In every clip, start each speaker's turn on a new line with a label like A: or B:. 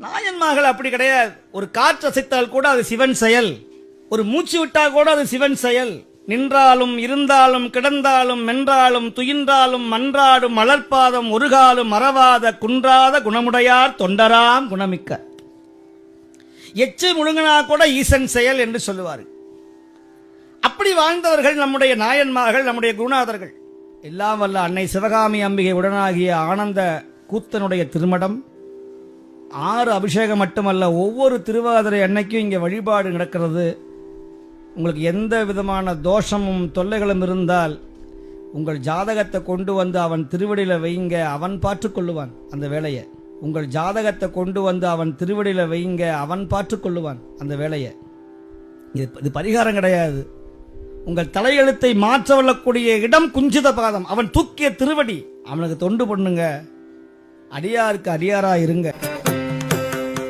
A: நாயன்மார்கள் அப்படி கிடையாது. ஒரு காற்று அசைத்தால் கூட அது சிவன் செயல், ஒரு மூச்சு விட்டா கூட அது சிவன் செயல். நின்றாலும் இருந்தாலும் கிடந்தாலும் மென்றாலும் துயின்றாலும் மன்றாடும் மலர்பாதம் ஒருகாலும் மறவாத குன்றாத குணமுடையார் தொண்டராம் குணமிக்க. எச்சு முழுங்கினா கூட ஈசன் செயல் என்று சொல்லுவார். அப்படி வாழ்ந்தவர்கள் நம்முடைய நாயன்மார்கள், நம்முடைய குருநாதர்கள். எல்லாம் வல்ல அன்னை சிவகாமி அம்பிகை உடனாகிய ஆனந்த கூத்தனுடைய திருமடம் 6 அபிஷேகம் மட்டுமல்ல, ஒவ்வொரு திருவாதிரை அன்னைக்கும் இங்கே வழிபாடு நடக்கிறது. உங்களுக்கு எந்த விதமான தோஷமும் தொல்லைகளும் இருந்தால் உங்கள் ஜாதகத்தை கொண்டு வந்து அவன் திருவடியில் வைங்க, அவன் பார்த்துக்கொள்ளுவான் அந்த வேலையை. உங்கள் ஜாதகத்தை கொண்டு வந்து அவன் திருவடியில் வைங்க, அவன் பார்த்துக்கொள்ளுவான் அந்த வேலையை. இது பரிகாரம் கிடையாது. உங்கள் தலையெழுத்தை மாற்ற வல்லக்கூடிய இடம் குஞ்சித பாதம், அவன் தூக்கிய திருவடி. அவனுக்கு தொண்டு பண்ணுங்க, அடியாருக்கு அடியாரா இருங்க.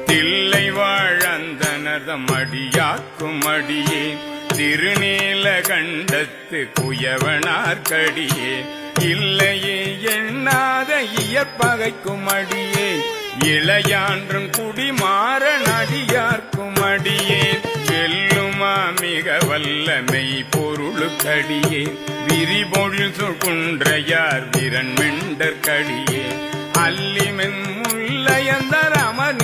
B: தில்லை வாழந்தனதம் அடியாக்கும் அடியே, திருநீல கண்டத்து குயவனார்க்கடியே, இல்லையே எண்ணாத இயற்பகைக்கும் அடியே, இளையான்றும் குடிமாறன் அடியார்க்கும் அடியே, வெல்லுமா மிக வல்லமை பொருளுக்கடியே, விரிபொழில் குன்றையார் விரண்மெண்டற்கடியே, அல்லிமென் முல்லையந்தர் அமர்